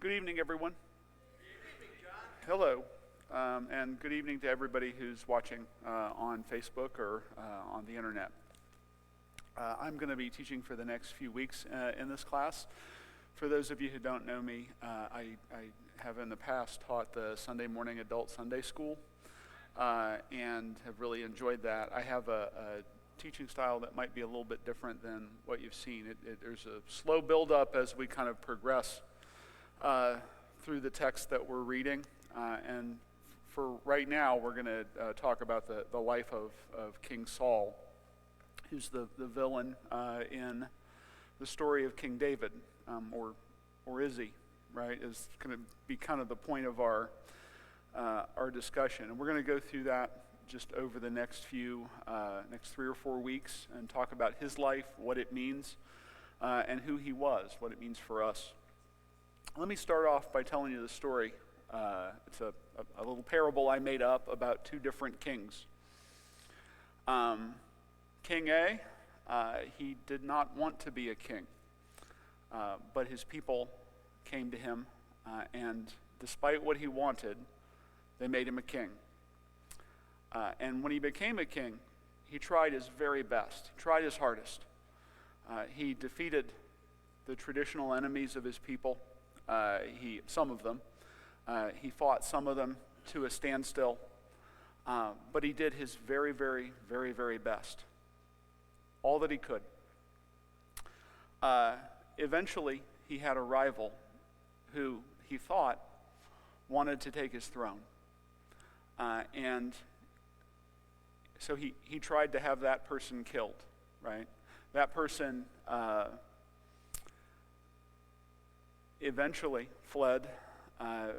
Good evening, everyone. Hello, and good evening to everybody who's watching on Facebook or on the internet. I'm going to be teaching for the next few weeks in this class. For those of you who don't know me, I have in the past taught the Sunday morning adult Sunday school and have really enjoyed that. I have a teaching style that might be a little bit different than what you've seen. There's a slow build-up as we kind of progress through the text that we're reading, and for right now we're going to talk about the life of King Saul, who's the villain in the story of King David, or is he, right, is going to be kind of the point of our discussion. And we're going to go through that just over the next 3 or 4 weeks and talk about his life, what it means, and who he was, what it means for us. Let me start off by telling you the story. It's a little parable I made up about two different kings. King A, he did not want to be a king, but his people came to him, and despite what he wanted, they made him a king. And when he became a king, he tried his very best, he tried his hardest. He defeated the traditional enemies of his people. Some of them. He fought some of them to a standstill, but he did his very, very, very, very best. All that he could. Eventually, he had a rival who he thought wanted to take his throne. And so he tried to have that person killed, right? That person eventually fled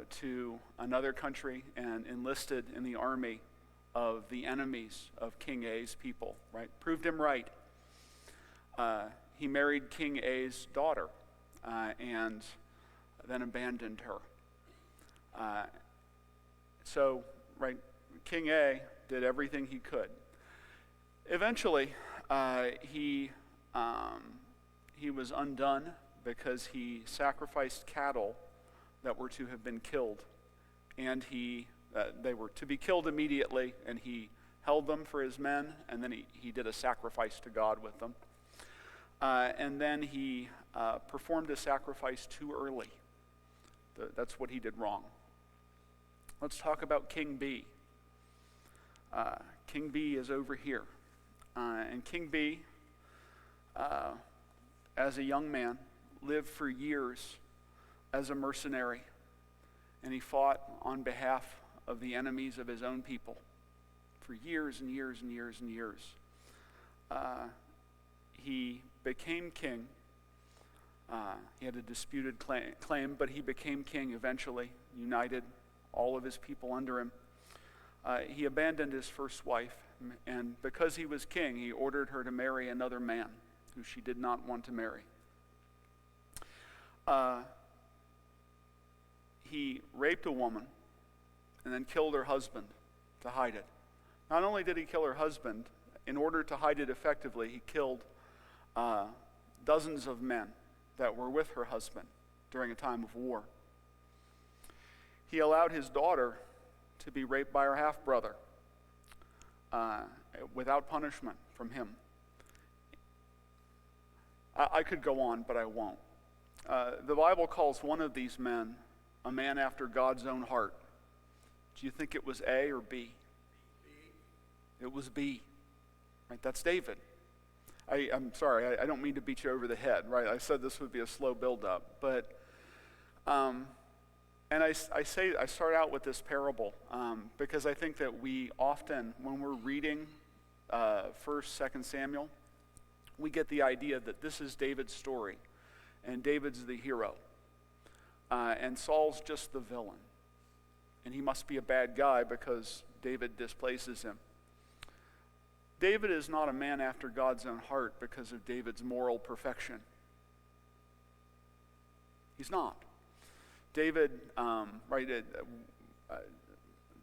to another country and enlisted in the army of the enemies of King A's people, right? Proved him right. He married King A's daughter and then abandoned her. So, right, King A did everything he could. Eventually, he was undone because he sacrificed cattle that were to have been killed, and they were to be killed immediately, and he held them for his men, and then he did a sacrifice to God with them. And then he performed a sacrifice too early. That's what he did wrong. Let's talk about King B. King B is over here. And King B, as a young man, lived for years as a mercenary. And he fought on behalf of the enemies of his own people for years and years and years and years. He became king. He had a disputed claim, but he became king eventually, united all of his people under him. He abandoned his first wife, and because he was king, he ordered her to marry another man who she did not want to marry. He raped a woman and then killed her husband to hide it. Not only did he kill her husband, in order to hide it effectively, he killed dozens of men that were with her husband during a time of war. He allowed his daughter to be raped by her half-brother without punishment from him. I could go on, but I won't. The Bible calls one of these men a man after God's own heart. Do you think it was A or B? It was B. Right? That's David. I'm sorry, I don't mean to beat you over the head, right? I said this would be a slow build-up, but and I start out with this parable because I think that we often, when we're reading 1st, 2nd Samuel, we get the idea that this is David's story, and David's the hero, and Saul's just the villain, and he must be a bad guy because David displaces him. David is not a man after God's own heart because of David's moral perfection. He's not. David,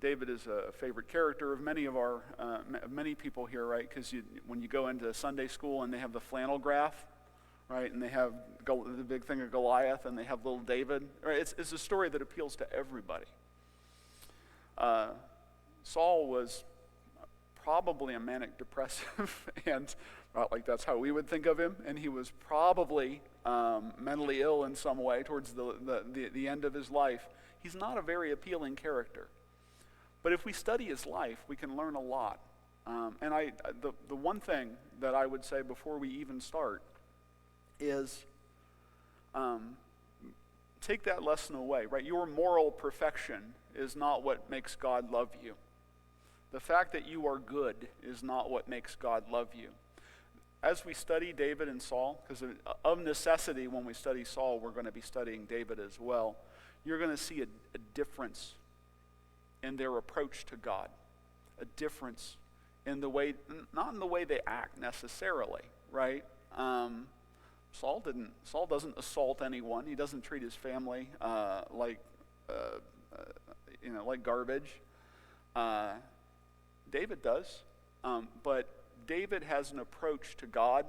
David is a favorite character of many people here, right? Because when you go into Sunday school and they have the flannel graph, right? And they have the big thing of Goliath, and they have little David. Right? It's a story that appeals to everybody. Saul was probably a manic depressive, and like that's how we would think of him. And he was probably mentally ill in some way towards the end of his life. He's not a very appealing character. But if we study his life, we can learn a lot. And the one thing that I would say before we even start is take that lesson away, right? Your moral perfection is not what makes God love you. The fact that you are good is not what makes God love you. As we study David and Saul, because of necessity, when we study Saul, we're going to be studying David as well, you're going to see a difference in their approach to God, a difference in the way, not in the way they act necessarily, right? Saul doesn't assault anyone. He doesn't treat his family like garbage. David does, but David has an approach to God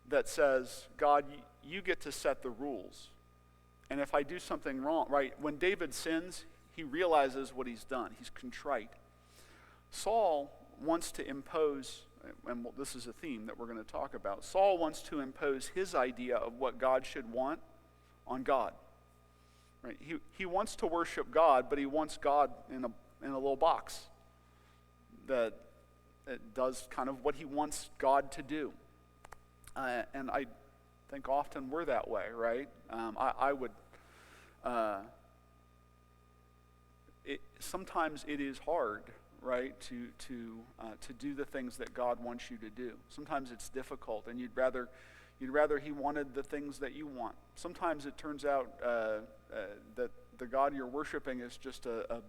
that says, God, you get to set the rules. And if I do something wrong, right, when David sins, he realizes what he's done. He's contrite. Saul wants to impose, and this is a theme that we're going to talk about, Saul wants to impose his idea of what God should want on God. Right? He wants to worship God, but he wants God in a little box that does kind of what he wants God to do. And I think often we're that way, right? Sometimes it is hard, right, to do the things that God wants you to do. Sometimes it's difficult, and you'd rather he wanted the things that you want. Sometimes it turns out that the God you're worshiping is just a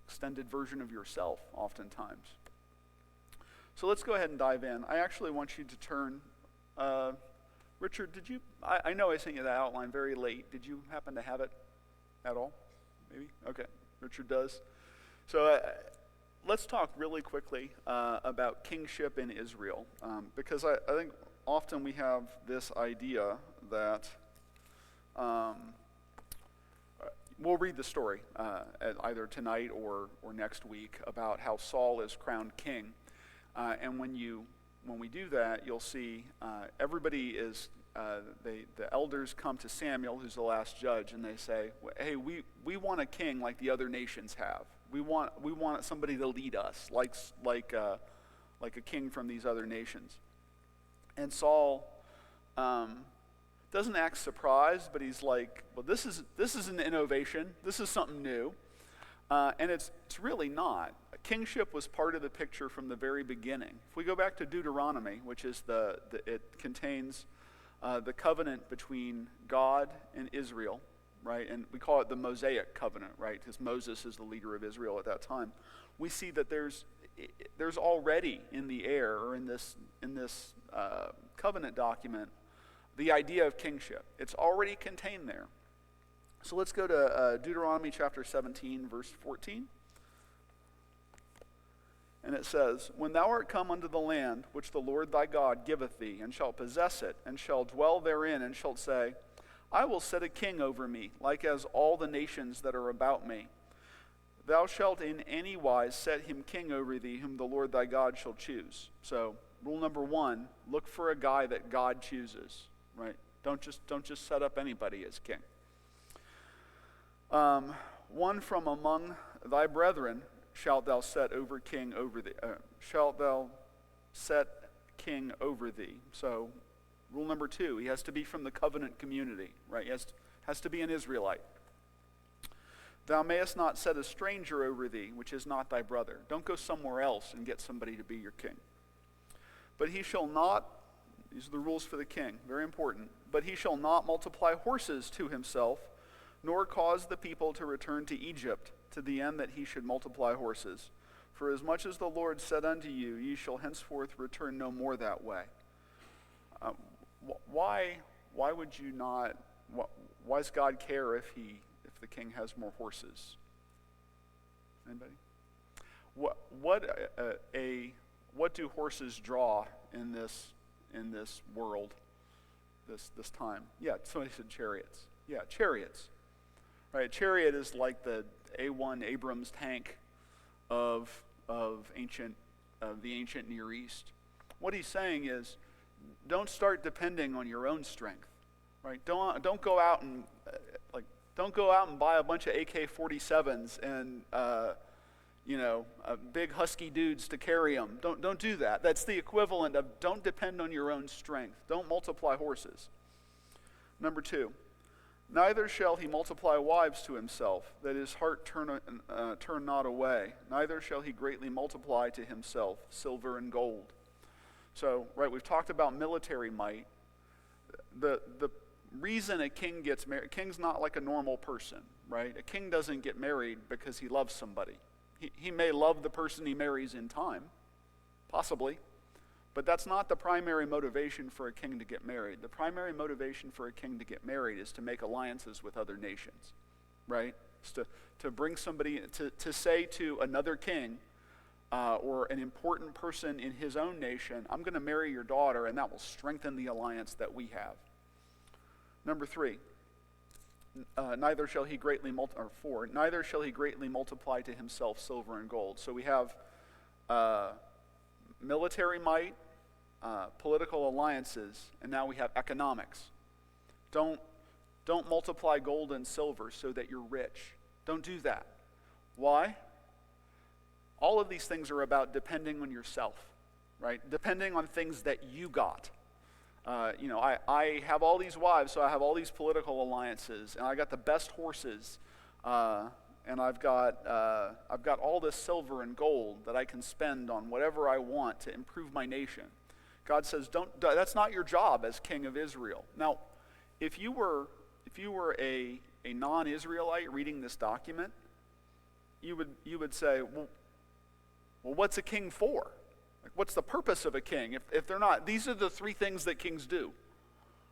extended version of yourself, oftentimes. So let's go ahead and dive in. I actually want you to turn. Richard, I know I sent you that outline very late. Did you happen to have it at all? Maybe? Okay, Richard does. So let's talk really quickly about kingship in Israel, because I think often we have this idea that we'll read the story either tonight or next week about how Saul is crowned king, and when we do that, you'll see everybody is. The elders come to Samuel, who's the last judge, and they say, "Hey, we want a king like the other nations have. We want somebody to lead us, like a king from these other nations." And Saul doesn't act surprised, but he's like, "Well, this is an innovation. This is something new," and it's really not. Kingship was part of the picture from the very beginning. If we go back to Deuteronomy, which is it contains the covenant between God and Israel, right? And we call it the Mosaic covenant, right? Because Moses is the leader of Israel at that time. We see that there's already in the air, or in this covenant document, the idea of kingship. It's already contained there. So let's go to Deuteronomy chapter 17, verse 14. And it says, "When thou art come unto the land which the Lord thy God giveth thee, and shalt possess it, and shalt dwell therein, and shalt say, I will set a king over me, like as all the nations that are about me. Thou shalt in any wise set him king over thee, whom the Lord thy God shall choose." So, rule number one, look for a guy that God chooses, right? Don't just set up anybody as king. "One from among thy brethren shalt thou set king over thee. Shalt thou set king over thee." So, rule number two, he has to be from the covenant community, right? He has to be an Israelite. "Thou mayest not set a stranger over thee, which is not thy brother." Don't go somewhere else and get somebody to be your king. "But he shall not," these are the rules for the king, very important, "but he shall not multiply horses to himself, nor cause the people to return to Egypt, to the end that he should multiply horses. For as much as the Lord said unto you, ye shall henceforth return no more that way." Why would you not? Why does God care if the king has more horses? Anybody? What do horses draw in in this world, this time? Yeah, somebody said chariots. Yeah, chariots. Right, chariot is like the A1 Abrams tank of the ancient Near East. What he's saying is, don't start depending on your own strength. Right? Don't go out and buy a bunch of AK-47s and big husky dudes to carry them. Don't do that. That's the equivalent of don't depend on your own strength. Don't multiply horses. Number 2, neither shall he multiply wives to himself, that his heart turn not away. Neither shall he greatly multiply to himself silver and gold. So, right, we've talked about military might. The reason a king gets married, a king's not like a normal person, right? A king doesn't get married because he loves somebody. He may love the person he marries in time, possibly, but that's not the primary motivation for a king to get married. The primary motivation for a king to get married is to make alliances with other nations, right? It's to bring somebody, to say to another king or an important person in his own nation, I'm going to marry your daughter, and that will strengthen the alliance that we have. Number 3, neither shall he greatly multiply to himself silver and gold. So we have military might, political alliances, and now we have economics. Don't multiply gold and silver so that you're rich. Don't do that. Why? All of these things are about depending on yourself, right? Depending on things that you got. I have all these wives, so I have all these political alliances, and I got the best horses, and I've got all this silver and gold that I can spend on whatever I want to improve my nation. God says, that's not your job as king of Israel. Now, if you were a non-Israelite reading this document, you would say, well, what's a king for? Like, what's the purpose of a king? If they're not, these are the 3 things that kings do,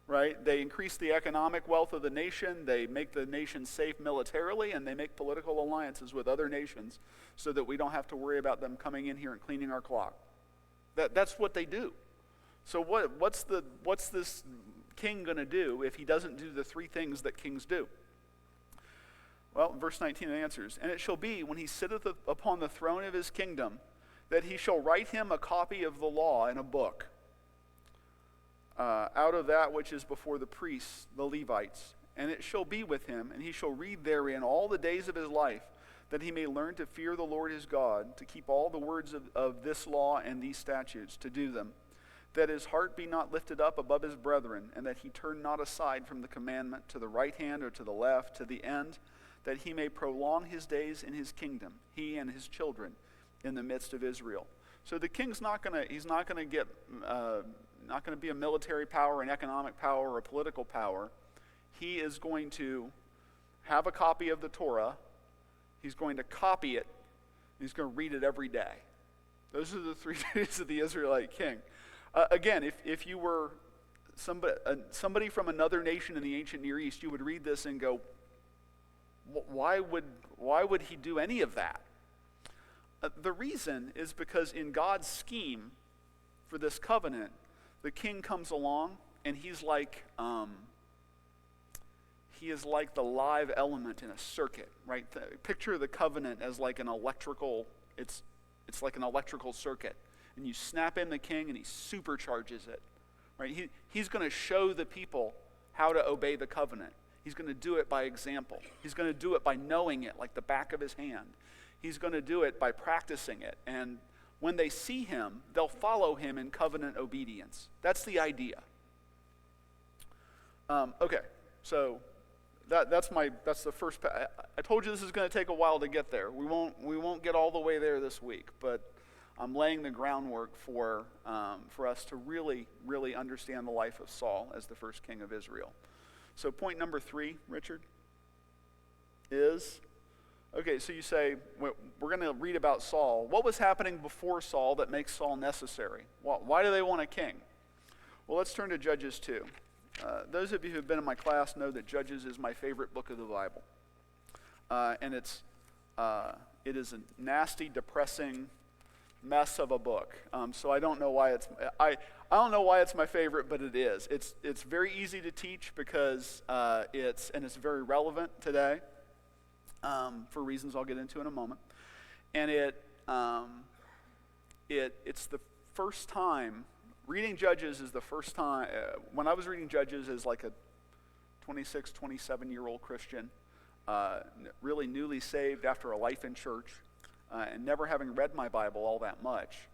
right? They increase the economic wealth of the nation, they make the nation safe militarily, and they make political alliances with other nations so that we don't have to worry about them coming in here and cleaning our clock. That's what they do. So what's this king going to do if he doesn't do the 3 things that kings do? Well, verse 19 answers, and it shall be when he sitteth upon the throne of his kingdom, that he shall write him a copy of the law in a book, out of that which is before the priests, the Levites. And it shall be with him, and he shall read therein all the days of his life, that he may learn to fear the Lord his God, to keep all the words of this law and these statutes, to do them, that his heart be not lifted up above his brethren, and that he turn not aside from the commandment to the right hand or to the left, to the end that he may prolong his days in his kingdom, he and his children, in the midst of Israel. So the king's not going to be a military power, an economic power, or a political power. He is going to have a copy of the Torah. He's going to copy it. He's going to read it every day. Those are the 3 duties of the Israelite king. Again, if you were somebody from another nation in the ancient Near East, you would read this and go, why would he do any of that? The reason is because in God's scheme for this covenant, the king comes along and he is like the live element in a circuit, right? Picture the covenant as like an electrical, it's like an electrical circuit. And you snap in the king and he supercharges it, right? He's going to show the people how to obey the covenant. He's going to do it by example. He's going to do it by knowing it like the back of his hand. He's going to do it by practicing it. And when they see him, they'll follow him in covenant obedience. That's the idea. Okay, so that's the first. I told you this is going to take a while to get there. We won't get all the way there this week, but I'm laying the groundwork for us to really, really understand the life of Saul as the first king of Israel. So point number 3, Richard, is, okay, so you say, we're going to read about Saul. What was happening before Saul that makes Saul necessary? Why do they want a king? Well, let's turn to Judges 2. Those of you who have been in my class know that Judges is my favorite book of the Bible. And it is a nasty, depressing mess of a book. So I don't know why I don't know why it's my favorite, but it is. It's very easy to teach because it's very relevant today, for reasons I'll get into in a moment. And it's the first time reading Judges is the first time. When I was reading Judges as like a 26, 27-year-old Christian, really newly saved after a life in church, and never having read my Bible all that much.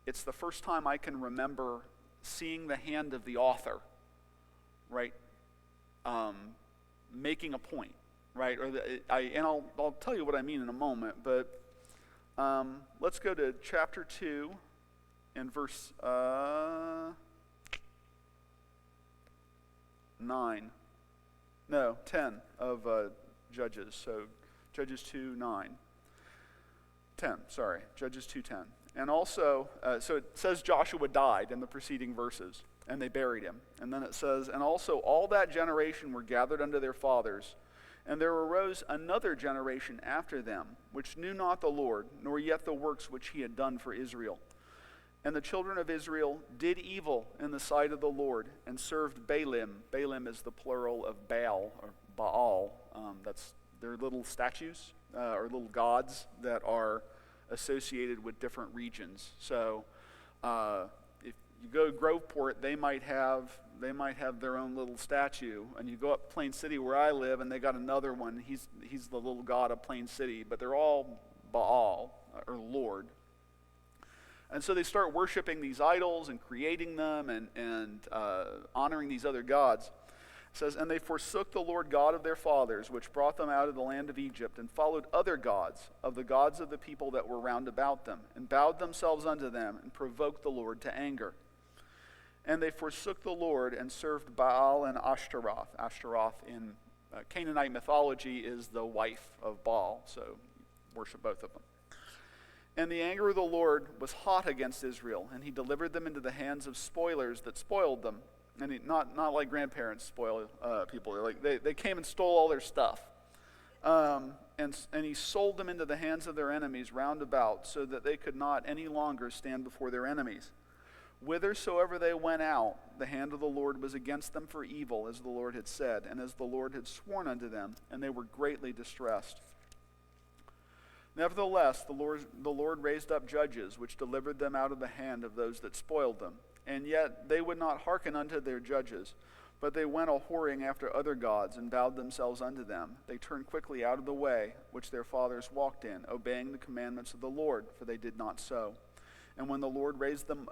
It's the first time I can remember seeing the hand of the author, right, making a point, right? I'll tell you what I mean in a moment, but let's go to chapter 2 and verse 10 of Judges. So Judges 2:9. 10, sorry, Judges 2:10. And also, so it says Joshua died in the preceding verses, and they buried him. And then it says, and also all that generation were gathered unto their fathers, and there arose another generation after them, which knew not the Lord, nor yet the works which he had done for Israel. And the children of Israel did evil in the sight of the Lord, and served Baalim. Baalim is the plural of Baal, or Baal. That's their little statues, or little gods that are associated with different regions. So if you go to Groveport, they might have their own little statue, and you go up Plain City where I live, and they got another one. He's the little god of Plain City, but they're all Baal, or Lord. And so they start worshiping these idols and creating them and honoring these other gods. It says, and they forsook the Lord God of their fathers, which brought them out of the land of Egypt, and followed other gods of the gods of the people that were round about them, and bowed themselves unto them, and provoked the Lord to anger. And they forsook the Lord, and served Baal and Ashtaroth. Ashtaroth in Canaanite mythology is the wife of Baal, so worship both of them. And the anger of the Lord was hot against Israel, and he delivered them into the hands of spoilers that spoiled them. And not like grandparents spoil people. They came and stole all their stuff. And he sold them into the hands of their enemies round about, so that they could not any longer stand before their enemies. Whithersoever they went out, the hand of the Lord was against them for evil, as the Lord had said, and as the Lord had sworn unto them, and they were greatly distressed. Nevertheless, the Lord raised up judges, which delivered them out of the hand of those that spoiled them. And yet they would not hearken unto their judges, but they went a-whoring after other gods, and bowed themselves unto them. They turned quickly out of the way which their fathers walked in, obeying the commandments of the Lord, for they did not so. And when the Lord raised them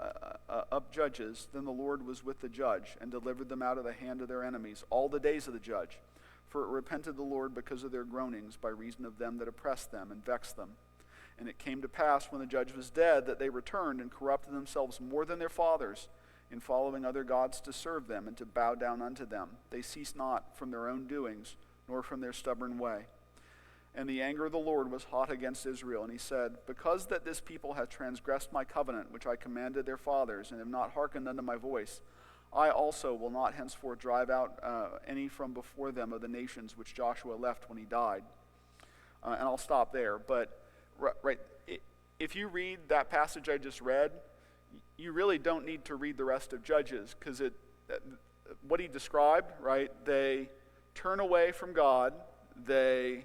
up judges, then the Lord was with the judge, and delivered them out of the hand of their enemies all the days of the judge. For it repented the Lord because of their groanings, by reason of them that oppressed them and vexed them. And it came to pass, when the judge was dead, that they returned and corrupted themselves more than their fathers, in following other gods to serve them and to bow down unto them. They ceased not from their own doings, nor from their stubborn way. And the anger of the Lord was hot against Israel, and he said, because that this people hath transgressed my covenant, which I commanded their fathers, and have not hearkened unto my voice, I also will not henceforth drive out any from before them of the nations which Joshua left when he died. And I'll stop there. But if you read that passage I just read, you really don't need to read the rest of Judges, because what he described, right? They turn away from God. They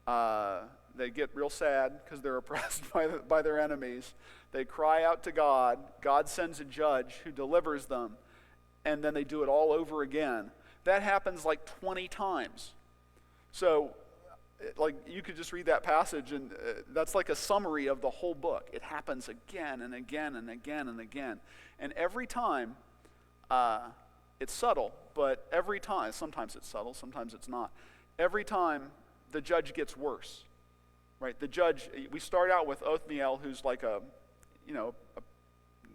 get real sad because they're oppressed by their enemies. They cry out to God. God sends a judge who delivers them. And then they do it all over again. That happens like 20 times. So, like, you could just read that passage, and that's like a summary of the whole book. It happens again and again and again and again. And every time, it's subtle, but every time, sometimes it's subtle, sometimes it's not. Every time, the judge gets worse, right? The judge, we start out with Othniel, who's like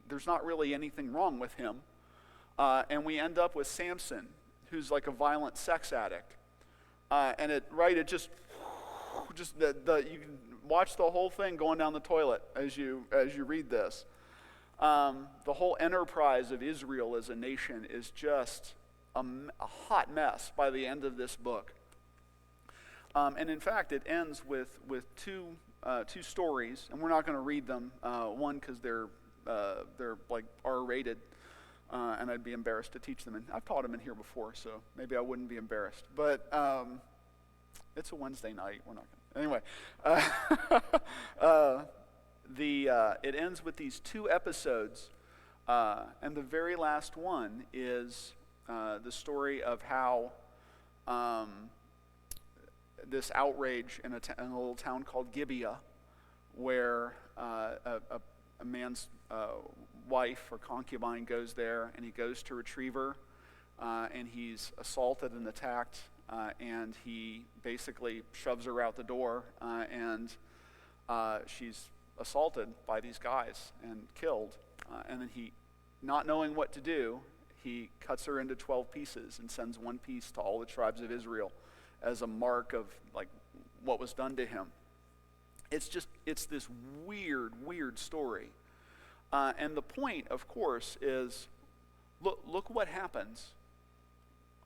there's not really anything wrong with him. And we end up with Samson, who's like a violent sex addict. And it just you can watch the whole thing going down the toilet as you read this. The whole enterprise of Israel as a nation is just a hot mess by the end of this book. And in fact, it ends with two stories, and we're not going to read them. One, because they're they're like R-rated, and I'd be embarrassed to teach them. And I've taught them in here before, so maybe I wouldn't be embarrassed. But it's a Wednesday night. We're not going to. Anyway, it ends with these 2 episodes, and the very last one is the story of how this outrage in a little town called Gibeah, where a man's wife or concubine goes there, and he goes to retrieve her, and he's assaulted and attacked, and he basically shoves her out the door, and she's assaulted by these guys and killed, and then he, not knowing what to do, he cuts her into 12 pieces and sends one piece to all the tribes of Israel as a mark of like what was done to him. It's this weird story. And the point, of course, is look what happens.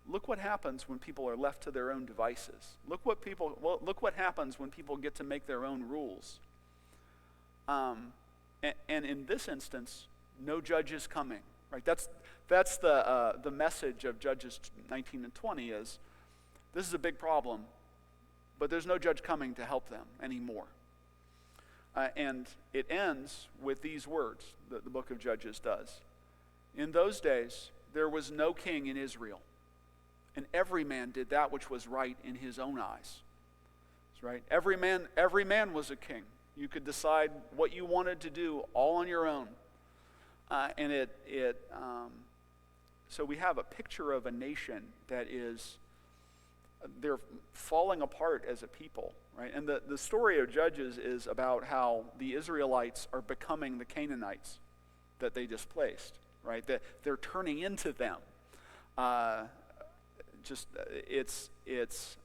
Look what happens when people are left to their own devices. Look what happens when people get to make their own rules. And in this instance, no judge is coming. Right? That's the message of Judges 19 and 20 is, this is a big problem, but there's no judge coming to help them anymore. And it ends with these words, the book of Judges does. In those days, there was no king in Israel, and every man did that which was right in his own eyes. That's right. Every man was a king. You could decide what you wanted to do all on your own. So we have a picture of a nation that is, they're falling apart as a people, right? And the story of Judges is about how the Israelites are becoming the Canaanites that they displaced, right? That they're turning into them. It's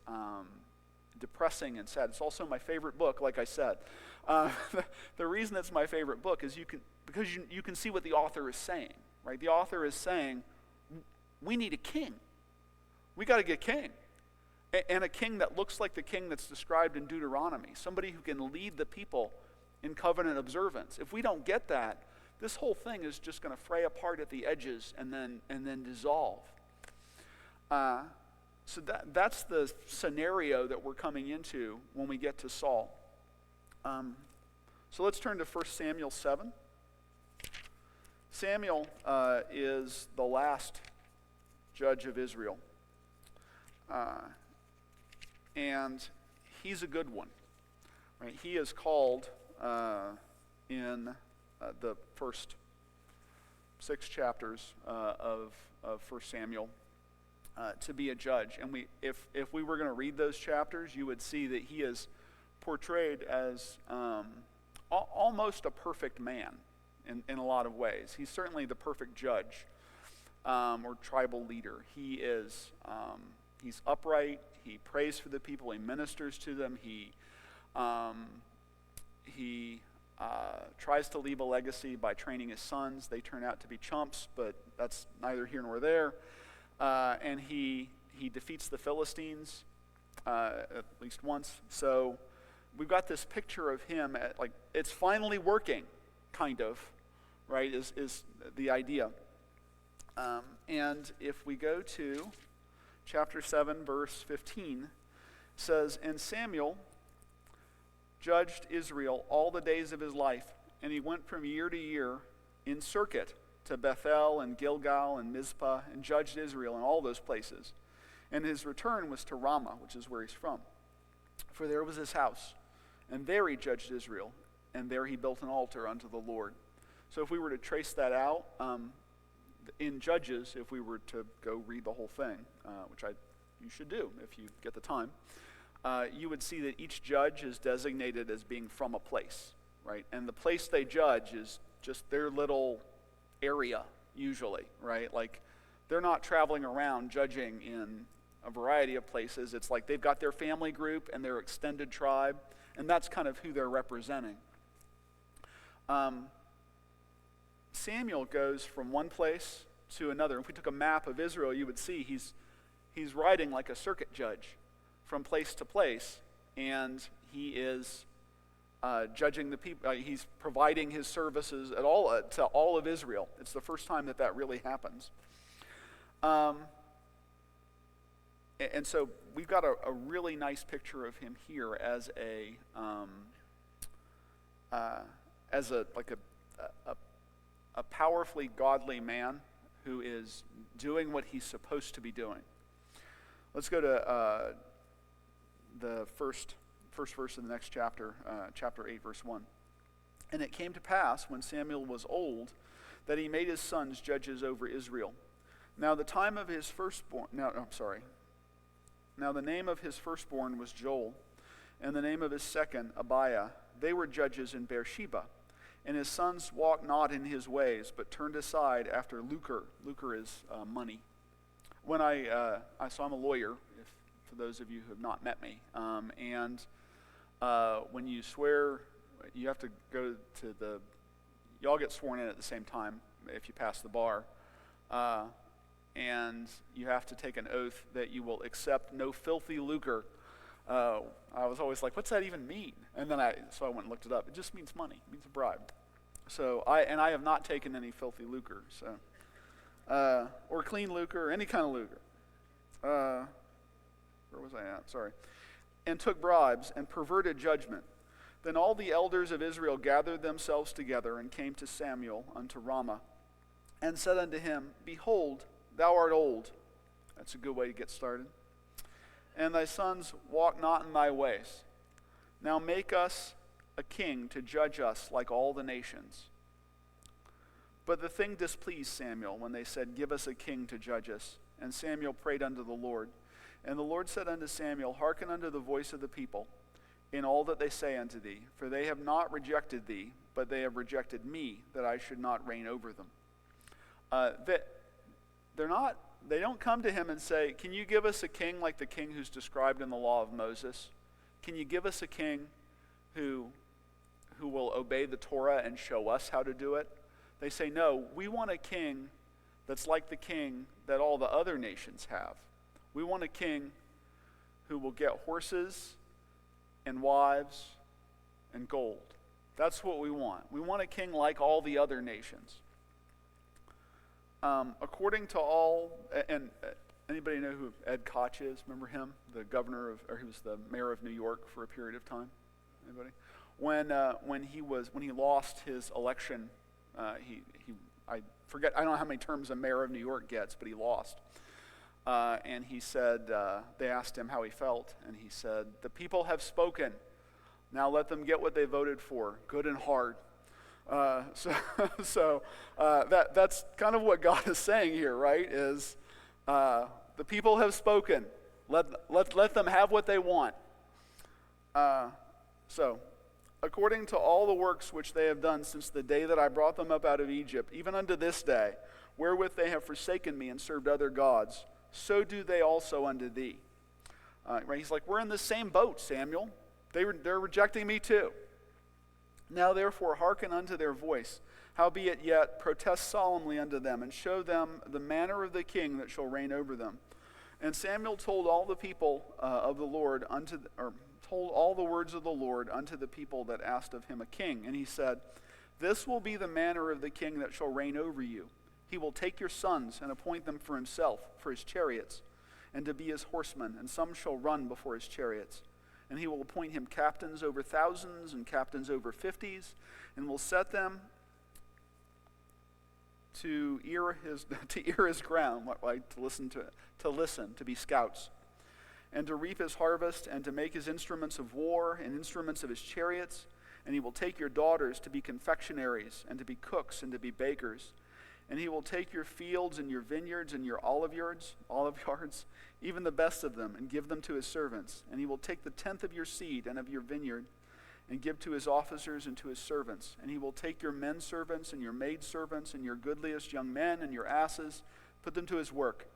depressing and sad. It's also my favorite book, like I said. The reason it's my favorite book is because you can see what the author is saying, right? The author is saying, we need a king. We got to get a king. And a king that looks like the king that's described in Deuteronomy, somebody who can lead the people in covenant observance. If we don't get that, this whole thing is just going to fray apart at the edges and then dissolve. So that's the scenario that we're coming into when we get to Saul. So let's turn to 1 Samuel 7. Samuel is the last judge of Israel. And he's a good one. Right? He is called in the first 6 chapters of 1 Samuel to be a judge. And if we were going to read those chapters, you would see that he is portrayed as almost a perfect man in a lot of ways. He's certainly the perfect judge or tribal leader. He's upright. He prays for the people. He ministers to them. He tries to leave a legacy by training his sons. They turn out to be chumps, but that's neither here nor there. And he defeats the Philistines at least once. So we've got this picture of him at, like, it's finally working, kind of, right, is the idea. And if we go to chapter 7, verse 15, it says, And Samuel judged Israel all the days of his life, and he went from year to year in circuit to Bethel and Gilgal and Mizpah, and judged Israel in all those places. And his return was to Ramah, which is where he's from. For there was his house, and there he judged Israel, and there he built an altar unto the Lord. So if we were to trace that out, in Judges, if we were to go read the whole thing, which you should do if you get the time, you would see that each judge is designated as being from a place, right? And the place they judge is just their little area, usually, right? Like, they're not traveling around judging in a variety of places. It's like they've got their family group and their extended tribe, and that's kind of who they're representing. Samuel goes from one place to another. If we took a map of Israel, you would see he's riding like a circuit judge from place to place, and he is judging the people. He's providing his services at all to all of Israel. It's the first time that really happens. And so we've got a really nice picture of him here as a powerfully godly man who is doing what he's supposed to be doing. Let's go to the first verse of the next chapter, chapter 8, verse 1. And it came to pass, when Samuel was old, that he made his sons judges over Israel. Now the time of his firstborn, Now the name of his firstborn was Joel, and the name of his second, Abiah. They were judges in Beersheba. And his sons walked not in his ways, but turned aside after lucre. Lucre is money. So I'm a lawyer, for those of you who have not met me. When you swear, you have to go to you all get sworn in at the same time if you pass the bar. And you have to take an oath that you will accept no filthy lucre. I was always like, what's that even mean? And then I went and looked it up. It just means money. It means a bribe. So I have not taken any filthy lucre, or clean lucre, or any kind of lucre. Where was I at? Sorry. And took bribes and perverted judgment. Then all the elders of Israel gathered themselves together and came to Samuel unto Ramah, and said unto him, Behold, thou art old. That's a good way to get started. And thy sons walk not in thy ways. Now make us a king to judge us like all the nations. But the thing displeased Samuel when they said, Give us a king to judge us. And Samuel prayed unto the Lord. And the Lord said unto Samuel, Hearken unto the voice of the people in all that they say unto thee. For they have not rejected thee, but they have rejected me, that I should not reign over them. They don't come to him and say, Can you give us a king like the king who's described in the law of Moses? Can you give us a king who will obey the Torah and show us how to do it? They say, no, we want a king that's like the king that all the other nations have. We want a king who will get horses and wives and gold. That's what we want. We want a king like all the other nations. According to all, anybody know who Ed Koch is? Remember him? The governor he was the mayor of New York for a period of time. Anybody? When he lost his election, I forget. I don't know how many terms a mayor of New York gets, but he lost. And he said, they asked him how he felt, and he said, "The people have spoken. Now let them get what they voted for, good and hard." So that's kind of what God is saying here, right? Is the people have spoken. Let them have what they want. So, according to all the works which they have done since the day that I brought them up out of Egypt, even unto this day, wherewith they have forsaken me and served other gods, so do they also unto thee. Right? He's like, we're in the same boat, Samuel. They're rejecting me too. Now therefore hearken unto their voice. Howbeit yet protest solemnly unto them, and show them the manner of the king that shall reign over them. And Samuel told all the people of the Lord told all the words of the Lord unto the people that asked of him a king. And he said, This will be the manner of the king that shall reign over you. He will take your sons and appoint them for himself, for his chariots, and to be his horsemen, and some shall run before his chariots. And he will appoint him captains over thousands and captains over 50s, and will set them to ear his ground, like to listen, to be scouts, and to reap his harvest, and to make his instruments of war and instruments of his chariots. And he will take your daughters to be confectionaries, and to be cooks, and to be bakers. And he will take your fields and your vineyards and your olive yards, even the best of them, and give them to his servants. And he will take the tenth of your seed and of your vineyard, and give to his officers and to his servants. And he will take your men servants and your maid servants and your goodliest young men and your asses, put them to his work.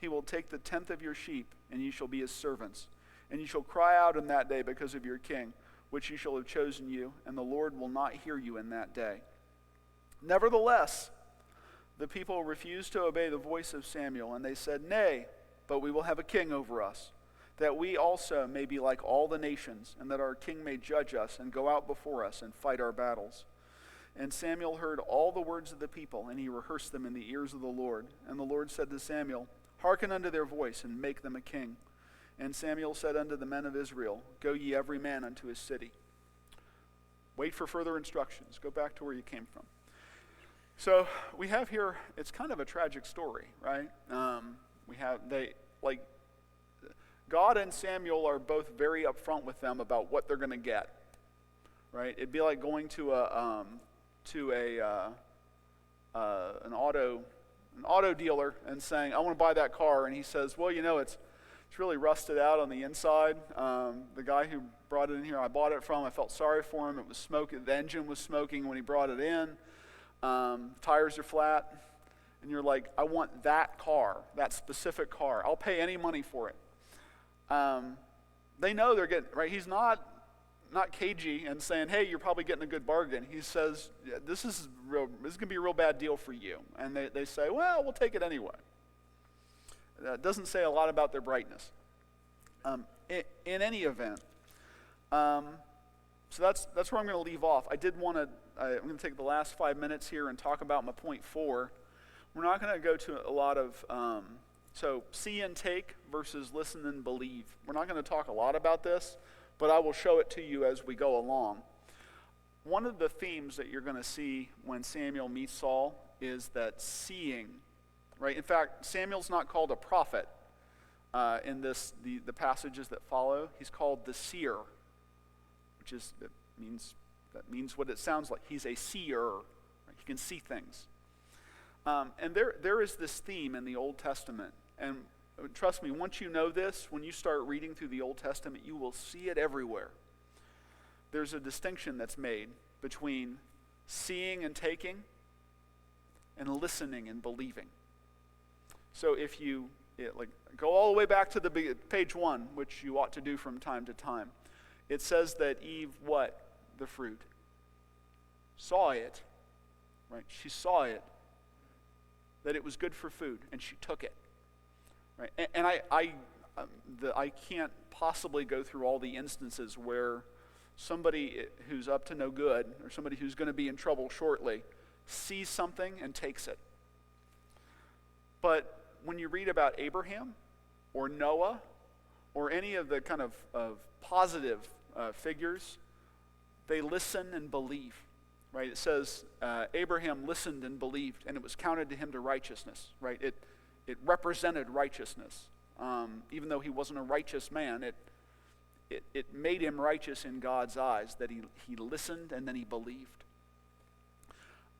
He will take the tenth of your sheep, and ye shall be his servants. And ye shall cry out in that day because of your king, which ye shall have chosen you, and the Lord will not hear you in that day. Nevertheless, the people refused to obey the voice of Samuel, and they said, Nay, but we will have a king over us, that we also may be like all the nations, and that our king may judge us and go out before us and fight our battles. And Samuel heard all the words of the people, and he rehearsed them in the ears of the Lord. And the Lord said to Samuel, Hearken unto their voice, and make them a king. And Samuel said unto the men of Israel, Go ye every man unto his city. Wait for further instructions. Go back to where you came from. So we have here, it's kind of a tragic story, right? God and Samuel are both very upfront with them about what they're going to get, right? It'd be like going to an auto dealer and saying, I want to buy that car, and he says, well, it's really rusted out on the inside. The guy who brought it in here, I bought it from, I felt sorry for him. It was smoking. The engine was smoking when he brought it in. Tires are flat. And you're like, I want that car, that specific car. I'll pay any money for it. They know they're getting, right? He's not cagey and saying, hey, you're probably getting a good bargain. He says, yeah, this is going to be a real bad deal for you. And they say, well, we'll take it anyway. That doesn't say a lot about their brightness. In any event, so that's where I'm going to leave off. I'm going to take the last 5 minutes here and talk about my point 4. We're not going to go to a lot of, so see and take versus listen and believe. We're not going to talk a lot about this, but I will show it to you as we go along. One of the themes that you're going to see when Samuel meets Saul is that seeing, right? In fact, Samuel's not called a prophet in the passages that follow. He's called the seer, that means what it sounds like. He's a seer. Right? He can see things. And there is this theme in the Old Testament. And trust me, once you know this, when you start reading through the Old Testament, you will see it everywhere. There's a distinction that's made between seeing and taking and listening and believing. So if you go all the way back to the page 1, which you ought to do from time to time, it says that Eve, what? The fruit. Saw it. Right? She saw it. That it was good for food, and she took it. Right? And I can't possibly go through all the instances where somebody who's up to no good, or somebody who's going to be in trouble shortly, sees something and takes it. But when you read about Abraham, or Noah, or any of the kind of positive figures, they listen and believe. Right? It says Abraham listened and believed, and it was counted to him to righteousness. Right? It represented righteousness. Even though he wasn't a righteous man, it made him righteous in God's eyes that he listened and then he believed.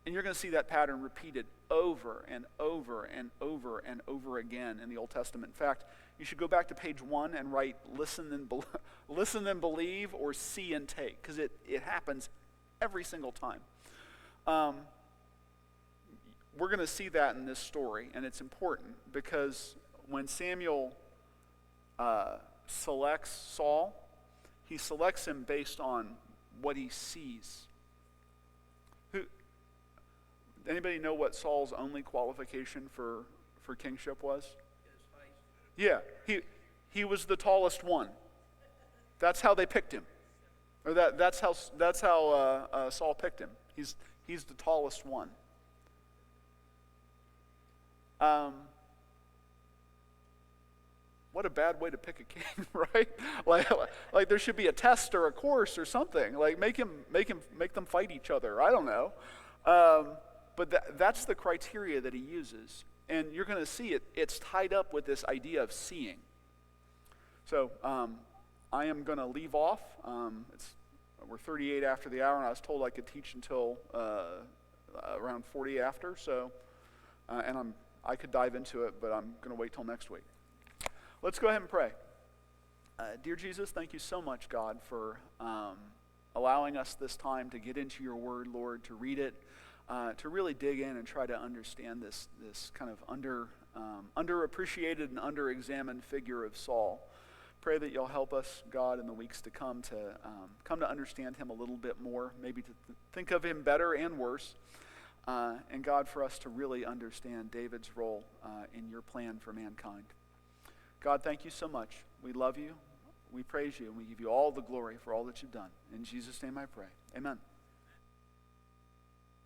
And you're going to see that pattern repeated over and over and over and over again in the Old Testament. In fact, you should go back to page 1 and write listen and believe, or see and take, because it happens every single time. We're going to see that in this story, and it's important because when Samuel selects Saul, he selects him based on what he sees. Anybody know what Saul's only qualification for kingship was? Yeah, he was the tallest one. That's how they picked him. Or that's how Saul picked him. He's the tallest one. What a bad way to pick a king, right? Like there should be a test or a course or something. Like make them fight each other. I don't know. But that's the criteria that he uses, and you're going to see it. It's tied up with this idea of seeing. So I am going to leave off. We're 38 after the hour, and I was told I could teach until around 40 after. So, and I could dive into it, but I'm going to wait till next week. Let's go ahead and pray. Dear Jesus, thank you so much, God, for allowing us this time to get into your word, Lord, to read it, to really dig in and try to understand this kind of underappreciated and underexamined figure of Saul. Pray that you'll help us, God, in the weeks to come to understand him a little bit more, maybe to think of him better and worse, and God, for us to really understand David's role in your plan for mankind. God, thank you so much We love you. We praise you, and we give you all the glory for all that you've done. In Jesus' name I pray. Amen.